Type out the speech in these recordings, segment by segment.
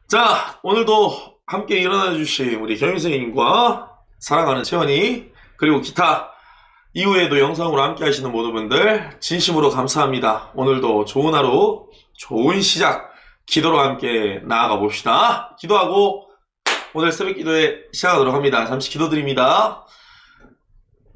자, 오늘도 함께 일어나 주신 우리 경희 선생님과 사랑하는 채원이 그리고 기타 이후에도 영상으로 함께 하시는 모든 분들 진심으로 감사합니다. 오늘도 좋은 하루, 좋은 시작, 기도로 함께 나아가 봅시다. 기도하고 오늘 새벽 기도에 시작하도록 합니다. 잠시 기도드립니다.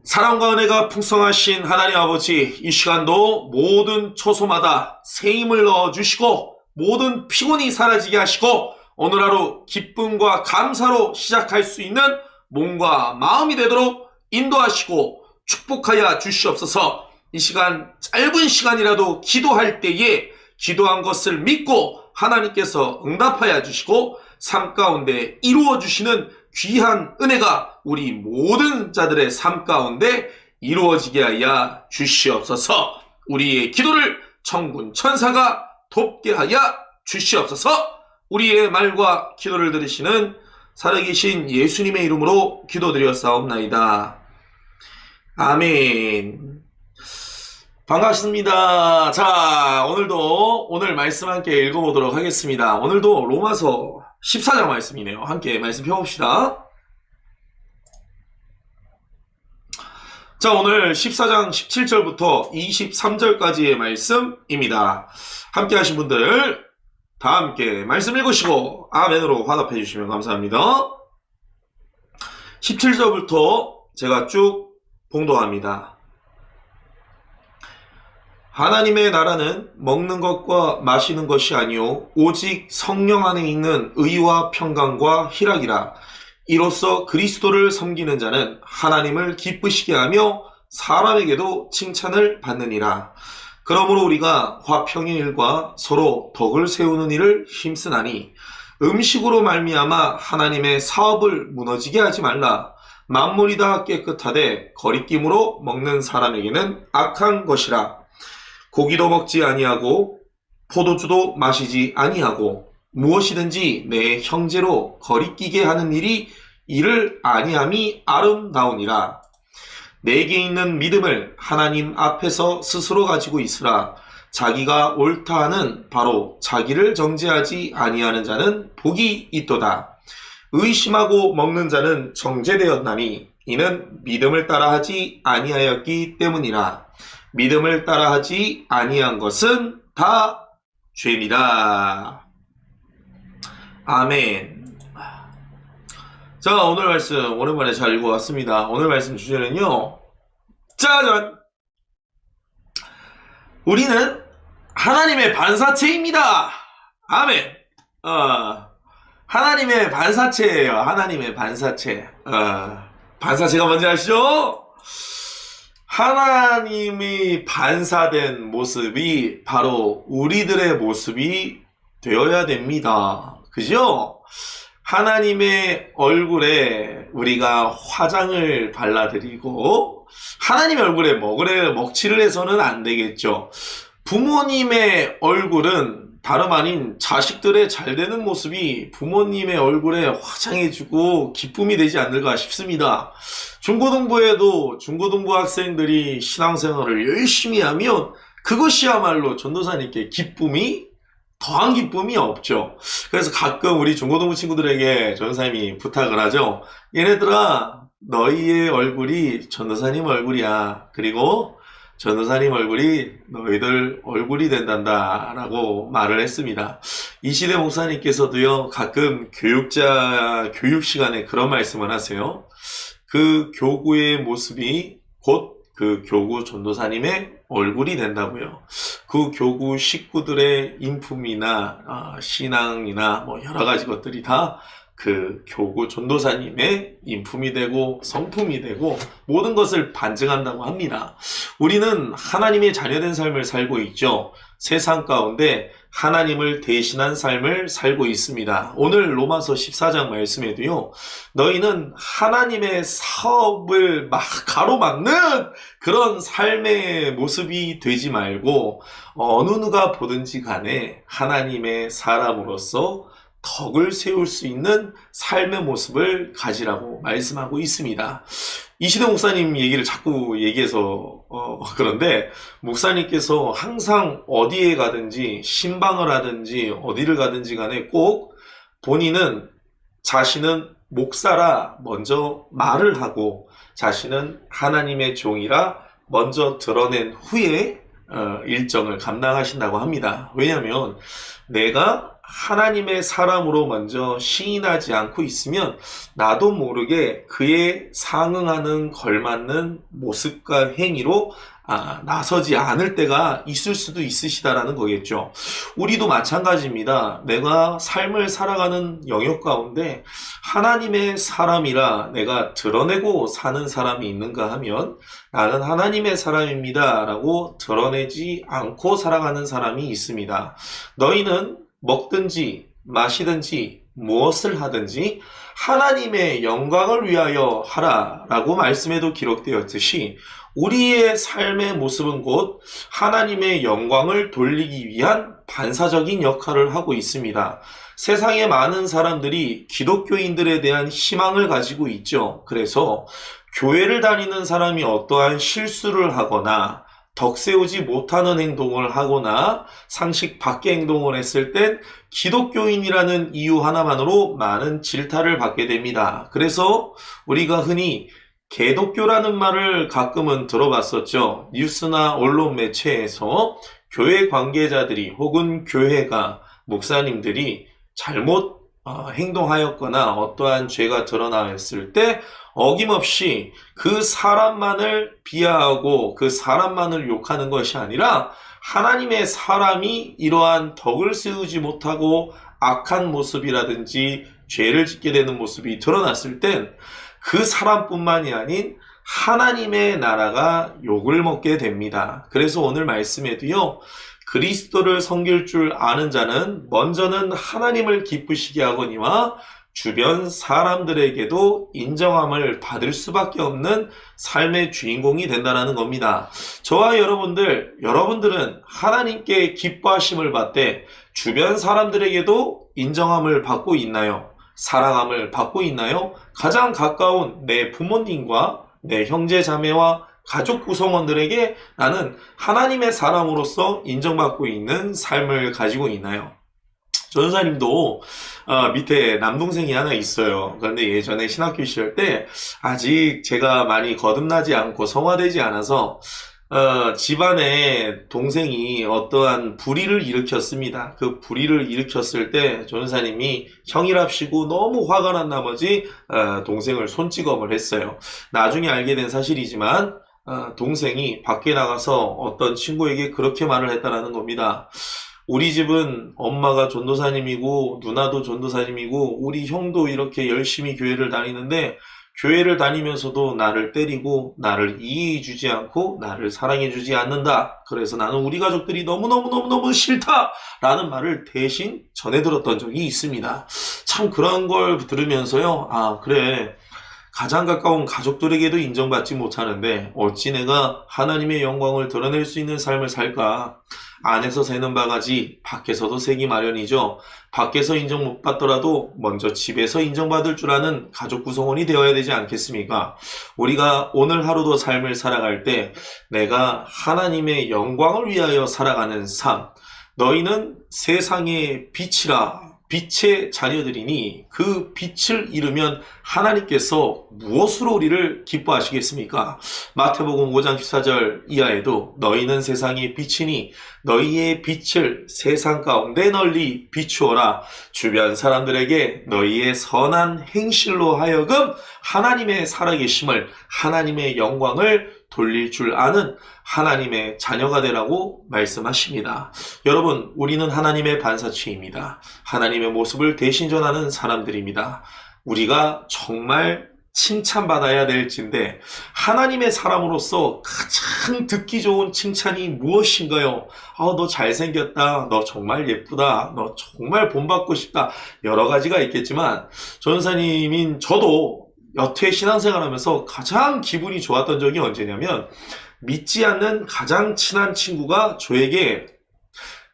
사랑과 은혜가 풍성하신 하나님 아버지, 이 시간도 모든 초소마다 새 힘을 넣어주시고 모든 피곤이 사라지게 하시고 오늘 하루 기쁨과 감사로 시작할 수 있는 몸과 마음이 되도록 인도하시고 축복하여 주시옵소서. 이 시간 짧은 시간이라도 기도할 때에 기도한 것을 믿고 하나님께서 응답하여 주시고 삶 가운데 이루어 주시는 귀한 은혜가 우리 모든 자들의 삶 가운데 이루어지게 하여 주시옵소서. 우리의 기도를 천군 천사가 돕게 하여 주시옵소서. 우리의 말과 기도를 들으시는 살아계신 예수님의 이름으로 기도드렸사옵나이다. 아멘. 반갑습니다. 자, 오늘 말씀 함께 읽어보도록 하겠습니다. 오늘도 로마서 14장 말씀이네요. 함께 말씀 펴봅시다. 자, 오늘 14장 17절부터 23절까지의 말씀입니다. 함께 하신 분들 다 함께 말씀 읽으시고 아멘으로 화답해 주시면 감사합니다. 17절부터 제가 쭉 봉독합니다. 하나님의 나라는 먹는 것과 마시는 것이 아니요 오직 성령 안에 있는 의와 평강과 희락이라. 이로써 그리스도를 섬기는 자는 하나님을 기쁘시게 하며 사람에게도 칭찬을 받느니라. 그러므로 우리가 화평의 일과 서로 덕을 세우는 일을 힘쓰나니 음식으로 말미암아 하나님의 사업을 무너지게 하지 말라. 만물이 다 깨끗하되 거리낌으로 먹는 사람에게는 악한 것이라. 고기도 먹지 아니하고 포도주도 마시지 아니하고 무엇이든지 내 형제로 거리끼게 하는 일이 이를 아니함이 아름다우니라. 내게 있는 믿음을 하나님 앞에서 스스로 가지고 있으라. 자기가 옳다 하는 바로 자기를 정죄하지 아니하는 자는 복이 있도다. 의심하고 먹는 자는 정죄되었나니 이는 믿음을 따라하지 아니하였기 때문이라. 믿음을 따라하지 아니한 것은 다 죄니라. 아멘. 자, 오늘 말씀 오랜만에 잘 읽어왔습니다. 오늘 말씀 주제는요, 짜잔! 우리는 하나님의 반사체입니다. 아멘. 하나님의 반사체예요. 하나님의 반사체. 반사체가 뭔지 아시죠? 하나님이 반사된 모습이 바로 우리들의 모습이 되어야 됩니다. 그죠? 하나님의 얼굴에 우리가 화장을 발라드리고 하나님의 얼굴에 먹칠을 해서는 안 되겠죠. 부모님의 얼굴은 다름 아닌 자식들의 잘 되는 모습이 부모님의 얼굴에 화장해주고 기쁨이 되지 않을까 싶습니다. 중고등부에도 중고등부 학생들이 신앙생활을 열심히 하면 그것이야말로 전도사님께 더한 기쁨이 없죠. 그래서 가끔 우리 중고등부 친구들에게 전도사님이 부탁을 하죠. 얘네들아, 너희의 얼굴이 전도사님 얼굴이야. 그리고 전도사님 얼굴이 너희들 얼굴이 된단다 라고 말을 했습니다. 이시대 목사님께서도요, 가끔 교육 시간에 그런 말씀을 하세요. 그 교구의 모습이 곧 그 교구 전도사님의 얼굴이 된다고요. 그 교구 식구들의 인품이나 신앙이나 뭐 여러 가지 것들이 다 그 교구 전도사님의 인품이 되고 성품이 되고 모든 것을 반증한다고 합니다. 우리는 하나님의 자녀된 삶을 살고 있죠. 세상 가운데 하나님을 대신한 삶을 살고 있습니다. 오늘 로마서 14장 말씀에도요, 너희는 하나님의 사업을 막 가로막는 그런 삶의 모습이 되지 말고 어느 누가 보든지 간에 하나님의 사람으로서 덕을 세울 수 있는 삶의 모습을 가지라고 말씀하고 있습니다. 이시대 목사님 얘기를 자꾸 얘기해서 그런데 목사님께서 항상 어디에 가든지 신방을 하든지 어디를 가든지 간에 꼭 본인은 자신은 목사라 먼저 말을 하고 자신은 하나님의 종이라 먼저 드러낸 후에 일정을 감당하신다고 합니다. 왜냐하면 내가 하나님의 사람으로 먼저 시인하지 않고 있으면 나도 모르게 그에 상응하는 걸맞는 모습과 행위로 나서지 않을 때가 있을 수도 있으시다라는 거겠죠. 우리도 마찬가지입니다. 내가 삶을 살아가는 영역 가운데 하나님의 사람이라 내가 드러내고 사는 사람이 있는가 하면 나는 하나님의 사람입니다 라고 드러내지 않고 살아가는 사람이 있습니다. 너희는 먹든지 마시든지 무엇을 하든지 하나님의 영광을 위하여 하라 라고 말씀에도 기록되었듯이 우리의 삶의 모습은 곧 하나님의 영광을 돌리기 위한 반사적인 역할을 하고 있습니다. 세상에 많은 사람들이 기독교인들에 대한 희망을 가지고 있죠. 그래서 교회를 다니는 사람이 어떠한 실수를 하거나 덕세우지 못하는 행동을 하거나 상식 밖의 행동을 했을 땐 기독교인이라는 이유 하나만으로 많은 질타를 받게 됩니다. 그래서 우리가 흔히 개독교라는 말을 가끔은 들어봤었죠. 뉴스나 언론 매체에서 교회 관계자들이 혹은 교회가 목사님들이 잘못 행동하였거나 어떠한 죄가 드러나왔을 때 어김없이 그 사람만을 비하하고 그 사람만을 욕하는 것이 아니라 하나님의 사람이 이러한 덕을 세우지 못하고 악한 모습이라든지 죄를 짓게 되는 모습이 드러났을 땐 그 사람뿐만이 아닌 하나님의 나라가 욕을 먹게 됩니다. 그래서 오늘 말씀에도요, 그리스도를 섬길 줄 아는 자는 먼저는 하나님을 기쁘시게 하거니와 주변 사람들에게도 인정함을 받을 수밖에 없는 삶의 주인공이 된다는 겁니다. 저와 여러분들은 하나님께 기뻐하심을 받되 주변 사람들에게도 인정함을 받고 있나요? 사랑함을 받고 있나요? 가장 가까운 내 부모님과 내 형제 자매와 가족 구성원들에게 나는 하나님의 사람으로서 인정받고 있는 삶을 가지고 있나요? 전사님도 밑에 남동생이 하나 있어요. 그런데 예전에 신학교 시절 때 아직 제가 많이 거듭나지 않고 성화되지 않아서 집안에 동생이 어떠한 불의를 일으켰습니다. 그 불의를 일으켰을 때 전사님이 형이랍시고 너무 화가 난 나머지 동생을 손찌검을 했어요. 나중에 알게 된 사실이지만 동생이 밖에 나가서 어떤 친구에게 그렇게 말을 했다라는 겁니다. 우리 집은 엄마가 전도사님이고 누나도 전도사님이고 우리 형도 이렇게 열심히 교회를 다니는데 교회를 다니면서도 나를 때리고 나를 이해해주지 않고 나를 사랑해주지 않는다. 그래서 나는 우리 가족들이 너무너무 싫다라는 말을 대신 전해 들었던 적이 있습니다. 참 그런 걸 들으면서요. 그래. 가장 가까운 가족들에게도 인정받지 못하는데 어찌 내가 하나님의 영광을 드러낼 수 있는 삶을 살까? 안에서 새는 바가지 밖에서도 새기 마련이죠. 밖에서 인정 못 받더라도 먼저 집에서 인정받을 줄 아는 가족 구성원이 되어야 되지 않겠습니까? 우리가 오늘 하루도 삶을 살아갈 때 내가 하나님의 영광을 위하여 살아가는 삶, 너희는 세상의 빛이라 빛의 자녀들이니 그 빛을 잃으면 하나님께서 무엇으로 우리를 기뻐하시겠습니까? 마태복음 5장 14절 이하에도 너희는 세상의 빛이니 너희의 빛을 세상 가운데 널리 비추어라. 주변 사람들에게 너희의 선한 행실로 하여금 하나님의 살아계심을, 하나님의 영광을 돌릴 줄 아는 하나님의 자녀가 되라고 말씀하십니다. 여러분, 우리는 하나님의 반사체입니다. 하나님의 모습을 대신 전하는 사람들입니다. 우리가 정말 칭찬받아야 될진데 하나님의 사람으로서 가장 듣기 좋은 칭찬이 무엇인가요? 너 잘생겼다. 너 정말 예쁘다. 너 정말 본받고 싶다. 여러 가지가 있겠지만 전사님인 저도 여태 신앙생활하면서 가장 기분이 좋았던 적이 언제냐면 믿지 않는 가장 친한 친구가 저에게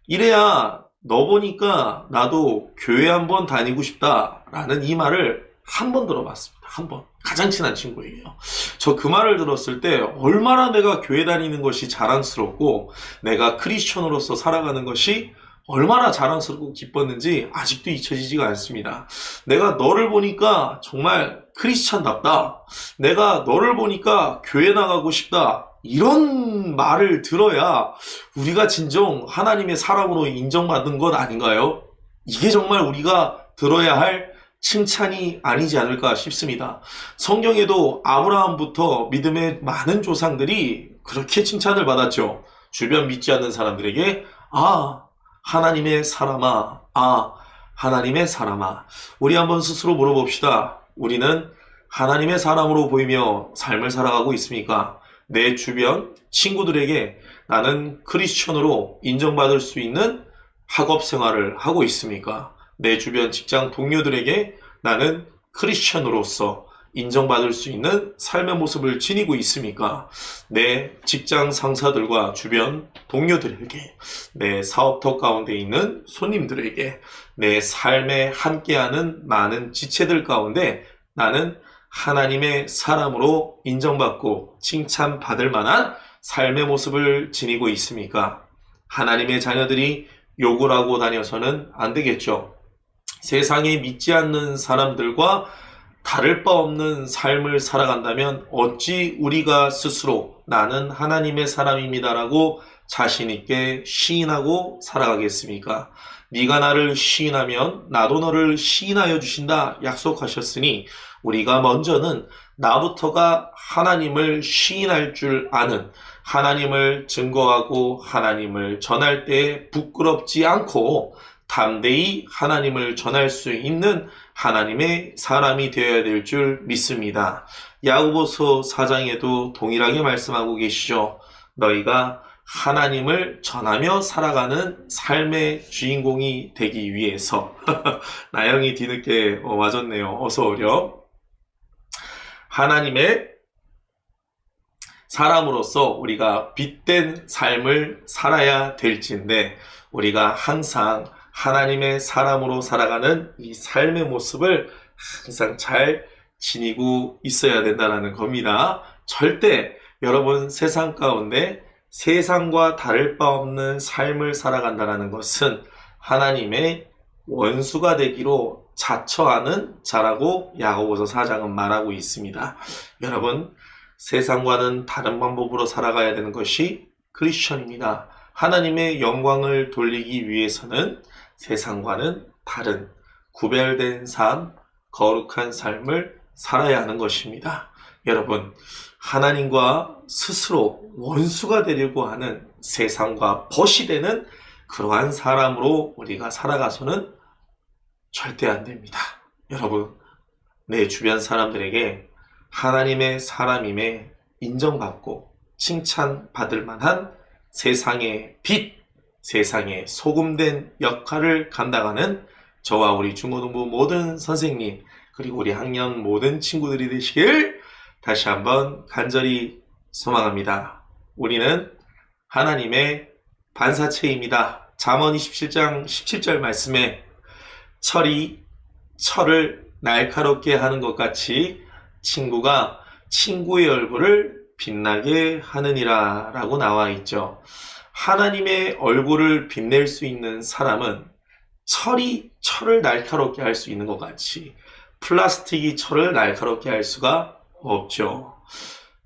이래야 너 보니까 나도 교회 한번 다니고 싶다라는 이 말을 한 번 들어봤습니다. 한 번. 가장 친한 친구예요. 저 그 말을 들었을 때 얼마나 내가 교회 다니는 것이 자랑스럽고 내가 크리스천으로서 살아가는 것이 얼마나 자랑스럽고 기뻤는지 아직도 잊혀지지가 않습니다. 내가 너를 보니까 정말 크리스찬답다. 내가 너를 보니까 교회 나가고 싶다. 이런 말을 들어야 우리가 진정 하나님의 사람으로 인정받은 것 아닌가요? 이게 정말 우리가 들어야 할 칭찬이 아니지 않을까 싶습니다. 성경에도 아브라함부터 믿음의 많은 조상들이 그렇게 칭찬을 받았죠. 주변 믿지 않는 사람들에게 하나님의 사람아, 하나님의 사람아. 우리 한번 스스로 물어봅시다. 우리는 하나님의 사람으로 보이며 삶을 살아가고 있습니까? 내 주변 친구들에게 나는 크리스천으로 인정받을 수 있는 학업 생활을 하고 있습니까? 내 주변 직장 동료들에게 나는 크리스천으로서 인정받을 수 있는 삶의 모습을 지니고 있습니까? 내 직장 상사들과 주변 동료들에게, 내 사업터 가운데 있는 손님들에게, 내 삶에 함께하는 많은 지체들 가운데 나는 하나님의 사람으로 인정받고 칭찬받을 만한 삶의 모습을 지니고 있습니까? 하나님의 자녀들이 욕을 하고 다녀서는 안 되겠죠. 세상에 믿지 않는 사람들과 다를 바 없는 삶을 살아간다면 어찌 우리가 스스로 나는 하나님의 사람입니다라고 자신 있게 시인하고 살아가겠습니까? 네가 나를 시인하면 나도 너를 시인하여 주신다 약속하셨으니 우리가 먼저는 나부터가 하나님을 시인할 줄 아는, 하나님을 증거하고 하나님을 전할 때 부끄럽지 않고 담대히 하나님을 전할 수 있는 하나님의 사람이 되어야 될 줄 믿습니다. 야고보서 4장에도 동일하게 말씀하고 계시죠. 너희가 하나님을 전하며 살아가는 삶의 주인공이 되기 위해서 나영이 뒤늦게 와줬네요. 어서 오렴. 하나님의 사람으로서 우리가 빛된 삶을 살아야 될진데 우리가 항상 하나님의 사람으로 살아가는 이 삶의 모습을 항상 잘 지니고 있어야 된다는 겁니다. 절대 여러분 세상 가운데 세상과 다를 바 없는 삶을 살아간다는 것은 하나님의 원수가 되기로 자처하는 자라고 야고보서 4장은 말하고 있습니다. 여러분 세상과는 다른 방법으로 살아가야 되는 것이 크리스천입니다. 하나님의 영광을 돌리기 위해서는 세상과는 다른 구별된 삶, 거룩한 삶을 살아야 하는 것입니다. 여러분, 하나님과 스스로 원수가 되려고 하는 세상과 벗이 되는 그러한 사람으로 우리가 살아가서는 절대 안 됩니다. 여러분, 내 주변 사람들에게 하나님의 사람임에 인정받고 칭찬받을 만한 세상의 빛, 세상의 소금된 역할을 감당하는 저와 우리 중고등부 모든 선생님 그리고 우리 학년 모든 친구들이 되시길 다시 한번 간절히 소망합니다. 우리는 하나님의 반사체입니다. 잠언 27장 17절 말씀에 철이 철을 날카롭게 하는 것 같이 친구가 친구의 얼굴을 빛나게 하느니라 라고 나와 있죠. 하나님의 얼굴을 빛낼 수 있는 사람은 철이 철을 날카롭게 할 수 있는 것 같이 플라스틱이 철을 날카롭게 할 수가 없죠.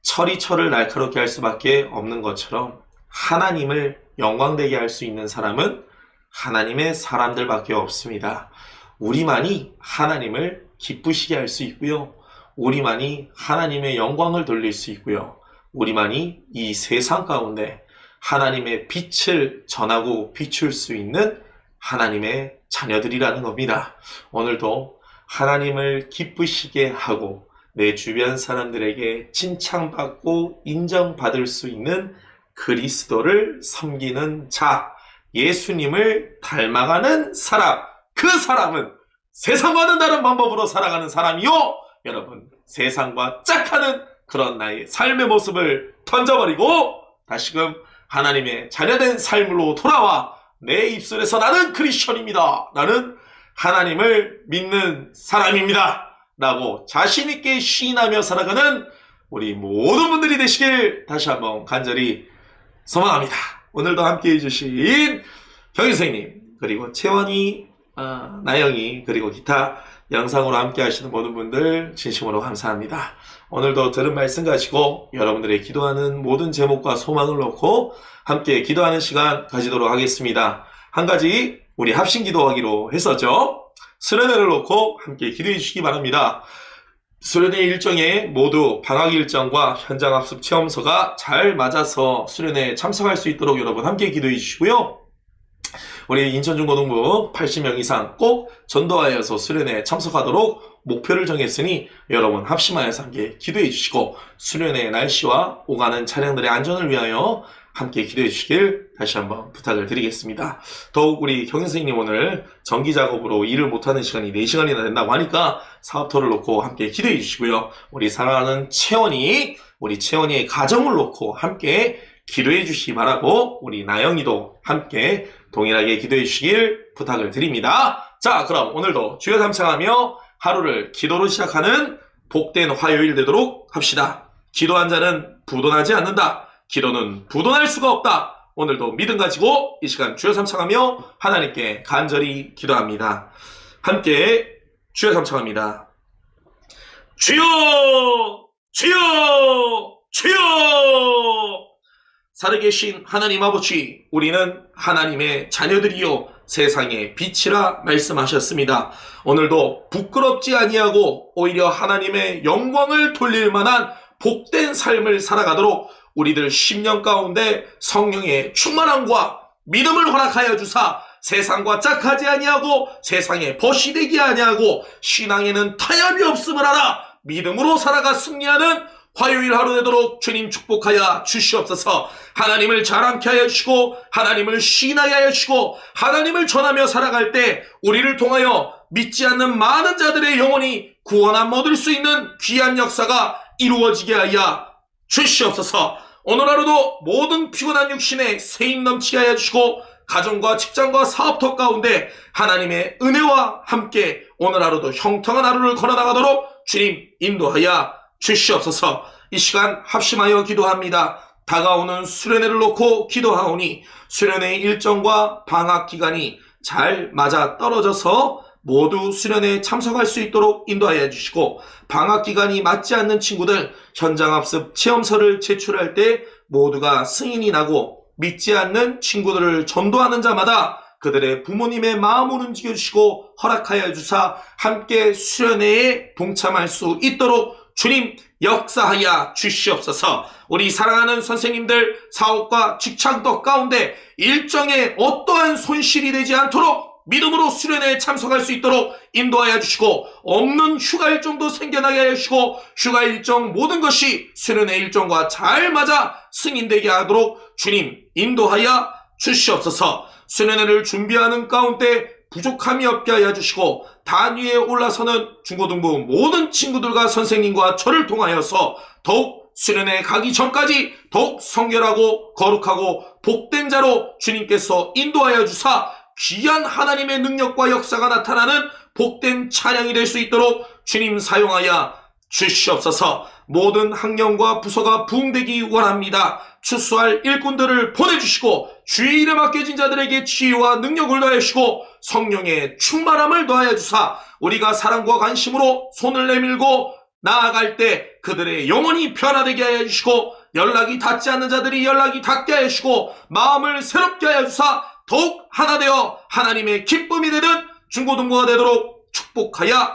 철이 철을 날카롭게 할 수밖에 없는 것처럼 하나님을 영광되게 할 수 있는 사람은 하나님의 사람들밖에 없습니다. 우리만이 하나님을 기쁘시게 할 수 있고요. 우리만이 하나님의 영광을 돌릴 수 있고요. 우리만이 이 세상 가운데 하나님의 빛을 전하고 비출 수 있는 하나님의 자녀들이라는 겁니다. 오늘도 하나님을 기쁘시게 하고 내 주변 사람들에게 칭찬받고 인정받을 수 있는 그리스도를 섬기는 자, 예수님을 닮아가는 사람, 그 사람은 세상과는 다른 방법으로 살아가는 사람이요. 여러분, 세상과 짝하는 그런 나의 삶의 모습을 던져버리고 다시금 하나님의 자녀된 삶으로 돌아와 내 입술에서 나는 크리스천입니다. 나는 하나님을 믿는 사람입니다. 라고 자신있게 시인하며 살아가는 우리 모든 분들이 되시길 다시 한번 간절히 소망합니다. 오늘도 함께 해주신 경희 선생님, 그리고 채원이, 나영이, 그리고 기타 영상으로 함께 하시는 모든 분들 진심으로 감사합니다. 오늘도 들은 말씀 가지고 여러분들의 기도하는 모든 제목과 소망을 놓고 함께 기도하는 시간 가지도록 하겠습니다. 한 가지 우리 합심 기도하기로 했었죠. 수련회를 놓고 함께 기도해 주시기 바랍니다. 수련회 일정에 모두 방학 일정과 현장 학습 체험서가 잘 맞아서 수련회에 참석할 수 있도록 여러분 함께 기도해 주시고요. 우리 인천중고등부 80명 이상 꼭 전도하여서 수련회에 참석하도록 목표를 정했으니 여러분 합심하여서 함께 기도해 주시고 수련회 날씨와 오가는 차량들의 안전을 위하여 함께 기도해 주시길 다시 한번 부탁을 드리겠습니다. 더욱 우리 경선생님 오늘 전기작업으로 일을 못하는 시간이 4시간이나 된다고 하니까 사업터를 놓고 함께 기도해 주시고요. 우리 사랑하는 채원이, 우리 채원이의 가정을 놓고 함께 기도해 주시기 바라고 우리 나영이도 함께 동일하게 기도해 주시길 부탁을 드립니다. 자, 그럼 오늘도 주여 감사하며 하루를 기도로 시작하는 복된 화요일 되도록 합시다. 기도한 자는 부도나지 않는다. 기도는 부도날 수가 없다. 오늘도 믿음 가지고 이 시간 주여 삼창하며 하나님께 간절히 기도합니다. 함께 주여 삼창합니다. 주여! 주여! 주여! 살아계신 하나님 아버지, 우리는 하나님의 자녀들이요 세상의 빛이라 말씀하셨습니다. 오늘도 부끄럽지 아니하고 오히려 하나님의 영광을 돌릴 만한 복된 삶을 살아가도록 우리들 10년 가운데 성령의 충만함과 믿음을 허락하여 주사 세상과 짝하지 아니하고 세상에 벗이 되지 아니하고 신앙에는 타협이 없음을 알아 믿음으로 살아가 승리하는 화요일 하루 되도록 주님 축복하여 주시옵소서. 하나님을 자랑케 하여 주시고 하나님을 신하게 하여 주시고 하나님을 전하며 살아갈 때 우리를 통하여 믿지 않는 많은 자들의 영혼이 구원함 얻을 수 있는 귀한 역사가 이루어지게 하여 주시옵소서. 오늘 하루도 모든 피곤한 육신에 세임 넘치게 하여 주시고 가정과 직장과 사업터 가운데 하나님의 은혜와 함께 오늘 하루도 형통한 하루를 걸어나가도록 주님 인도하여 주시옵소서. 이 시간 합심하여 기도합니다. 다가오는 수련회를 놓고 기도하오니 수련회의 일정과 방학 기간이 잘 맞아 떨어져서 모두 수련회에 참석할 수 있도록 인도하여 주시고 방학 기간이 맞지 않는 친구들 현장 학습 체험서를 제출할 때 모두가 승인이 나고 믿지 않는 친구들을 전도하는 자마다 그들의 부모님의 마음을 움직여 주시고 허락하여 주사 함께 수련회에 동참할 수 있도록 주님 역사하여 주시옵소서. 우리 사랑하는 선생님들 사업과 직장도 가운데 일정에 어떠한 손실이 되지 않도록 믿음으로 수련회에 참석할 수 있도록 인도하여 주시고 없는 휴가 일정도 생겨나게 하여 주시고 휴가 일정 모든 것이 수련회 일정과 잘 맞아 승인되게 하도록 주님 인도하여 주시옵소서. 수련회를 준비하는 가운데 부족함이 없게 하여 주시고 단위에 올라서는 중고등부 모든 친구들과 선생님과 저를 통하여서 더욱 수련회 가기 전까지 더욱 성결하고 거룩하고 복된 자로 주님께서 인도하여 주사 귀한 하나님의 능력과 역사가 나타나는 복된 찬양이 될 수 있도록 주님 사용하여 주시옵소서. 모든 학년과 부서가 부흥되기 원합니다. 추수할 일꾼들을 보내주시고 주의 일에 맡겨진 자들에게 지혜와 능력을 더하시고 성령의 충만함을 더하여 주사 우리가 사랑과 관심으로 손을 내밀고 나아갈 때 그들의 영혼이 변화되게 하여 주시고 연락이 닿지 않는 자들이 연락이 닿게 하여 주시고 마음을 새롭게 하여 주사 더욱 하나 되어 하나님의 기쁨이 되는 중고등부가 되도록 축복하여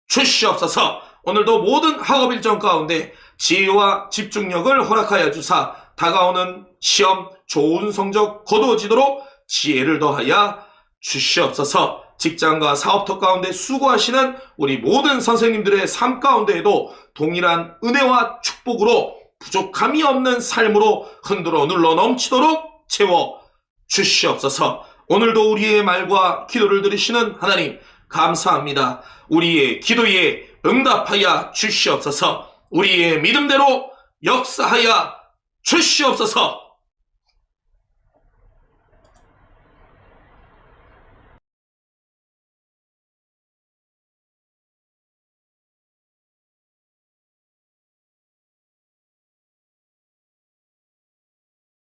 주시옵소서. 오늘도 모든 학업 일정 가운데 지혜와 집중력을 허락하여 주사 다가오는 시험 좋은 성적 거두어지도록 지혜를 더하여 주시옵소서. 직장과 사업터 가운데 수고하시는 우리 모든 선생님들의 삶 가운데에도 동일한 은혜와 축복으로 부족함이 없는 삶으로 흔들어 눌러 넘치도록 채워 주시옵소서. 오늘도 우리의 말과 기도를 들으시는 하나님 감사합니다. 우리의 기도에 응답하여 주시옵소서. 우리의 믿음대로 역사하여 주시옵소서.